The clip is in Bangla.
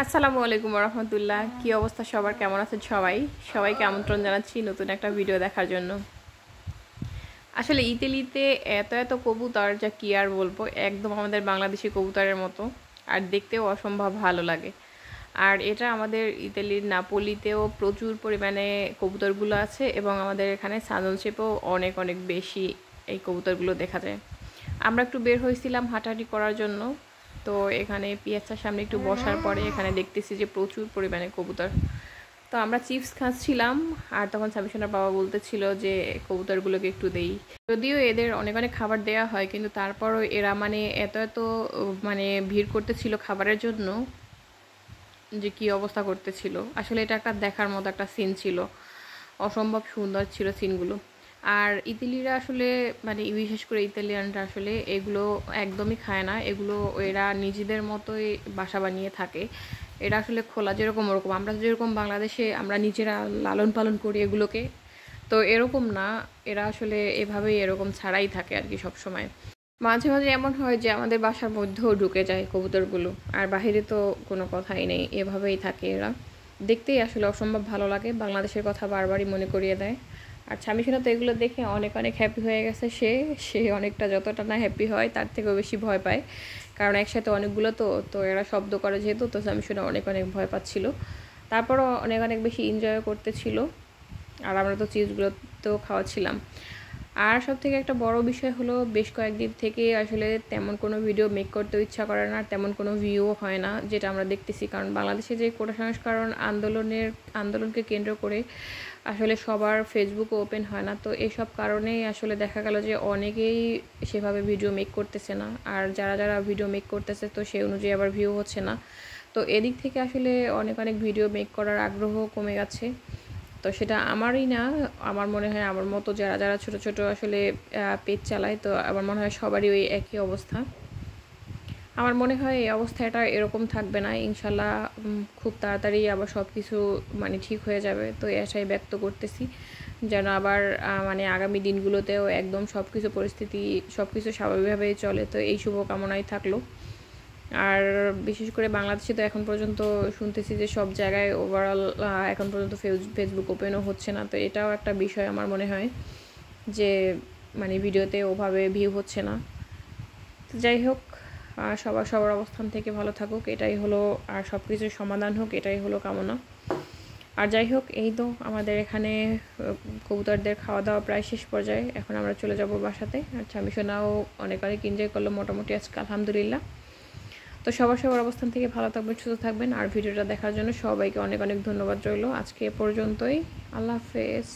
আসসালামু আলাইকুম রহমতুল্লাহ। কি অবস্থা সবার, কেমন আছেন সবাই? সবাইকে আমন্ত্রণ জানাচ্ছি নতুন একটা ভিডিও দেখার জন্য। আসলে ইতালিতে এত এত কবুতর, যা কি আর বলবো, একদম আমাদের বাংলাদেশি কবুতরের মতো, আর দেখতেও অসম্ভব ভালো লাগে। আর এটা আমাদের ইতালির নাপোলিতেও প্রচুর পরিমাণে কবুতরগুলো আছে, এবং আমাদের এখানে সানলশেপেও অনেক অনেক বেশি এই কবুতরগুলো দেখা যায়। আমরা একটু বের হয়েছিলাম হাঁটাহাঁটি করার জন্য, তো এখানে পিয়াসার সামনে একটু বসার পরে এখানে দেখতেছি যে প্রচুর পরিমাণে কবুতর। তো আমরা চিপস খাচ্ছিলাম, আর তখন সাবিশনার বাবা বলতেছিল যে কবুতরগুলোকে একটু দেই। যদিও এদের অনেক অনেক খাবার দেওয়া হয়, কিন্তু তারপরও এরা মানে এত এত মানে ভিড় করতেছিল খাবারের জন্য, যে কি অবস্থা করতেছিল। আসলে এটা একটা দেখার মতো একটা সিন ছিল, অসম্ভব সুন্দর ছিল সিনগুলো। আর ইতালিরা আসলে মানে বিশেষ করে ইতালিয়ানরা আসলে এগুলো একদমই খায় না। এগুলো এরা নিজেদের মতোই বাসা বানিয়ে থাকে। এরা আসলে খোলা যেরকম ওরকম, আমরা যেরকম বাংলাদেশে আমরা নিজেরা লালন পালন করি এগুলোকে, তো এরকম না। এরা আসলে এভাবেই এরকম ছাড়াই থাকে আর কি সবসময়। মাঝে মাঝে এমন হয় যে আমাদের বাসার মধ্যেও ঢুকে যায় কবুতরগুলো, আর বাহিরে তো কোনো কথাই নেই, এভাবেই থাকে এরা। দেখতেই আসলে অসম্ভব ভালো লাগে, বাংলাদেশের কথা বারবারই মনে করিয়ে দেয়। আর স্বামীসোনা তো এগুলো দেখে অনেক অনেক হ্যাপি হয়ে গেছে। সে সে অনেকটা, যতটা না হ্যাপি হয় তার থেকেও বেশি ভয় পায়, কারণ একসাথে অনেকগুলো তো তো এরা শব্দ করে যেহেতু, তো স্বামীসোনা অনেক অনেক ভয় পাচ্ছিল। তারপরও অনেক অনেক বেশি এনজয় করতেছিল, আর আমরা তো চিজগুলো তো খাওয়াচ্ছিলাম। আর সবথেকে একটা বড় বিষয় হলো, বেশ কয়েকদিন থেকে আসলে তেমন কোনো ভিডিও মেক করতেও ইচ্ছা করে না, তেমন কোনো ভিউও হয় না, যেটা আমরা দেখতেছি। কারণ বাংলাদেশে যে কোটা সংস্করণ আন্দোলনকে কেন্দ্র করে আসলে সবার ফেসবুকও ওপেন হয় না, তো এসব কারণেই আসলে দেখা গেল যে অনেকেই সেভাবে ভিডিও মেক করতেছে না। আর যারা যারা ভিডিও মেক করতেছে, তো সেই অনুযায়ী আবার ভিউ হচ্ছে না। তো এদিক থেকে আসলে অনেক অনেক ভিডিও মেক করার আগ্রহ কমে গেছে। তো সেটা আমারই না, আমার মনে হয় আমার মতো যারা যারা ছোট ছোট আসলে পেজ চালায়, তো আমার মনে হয় সবারই ওই একই অবস্থা। আমার মনে হয় এই অবস্থা এটা এরকম থাকবে না ইনশাল্লাহ। খুব তাড়াতাড়ি আবার সব কিছু মানে ঠিক হয়ে যাবে। তো এটাই ব্যক্ত করতেছি, যেন আবার মানে আগামী দিনগুলোতেও একদম সব কিছু পরিস্থিতি সব কিছু স্বাভাবিকভাবেই চলে। তো এই শুভকামনাই থাকলো। আর বিশেষ করে বাংলাদেশে তো এখন পর্যন্ত শুনতেছি যে সব জায়গায় ওভারঅল এখন পর্যন্ত ফেসবুক ওপেনও হচ্ছে না। তো এটাও একটা বিষয় আমার মনে হয়, যে মানে ভিডিওতে ওভাবে ভিউ হচ্ছে না। তো যাই হোক, সবার সবার অবস্থান থেকে ভালো থাকুক, এটাই হলো। আর সব কিছুর সমাধান হোক, এটাই হলো কামনা। আর যাই হোক, এই তো আমাদের এখানে কবুতরদের খাওয়া দাওয়া প্রায় শেষ পর্যায়ে। এখন আমরা চলে যাব বাসাতে। আর স্বামীসোনাও অনেক অনেক এনজয় করলো মোটামুটি আজকে, আলহামদুলিল্লাহ। তো সবার সবার অবস্থান থেকে ভালো থাকবেন, সুস্থ থাকবেন। আর ভিডিওটা দেখার জন্য সবাইকে অনেক অনেক ধন্যবাদ রইল। আজকে এ পর্যন্তই। আল্লাহ হাফেজ।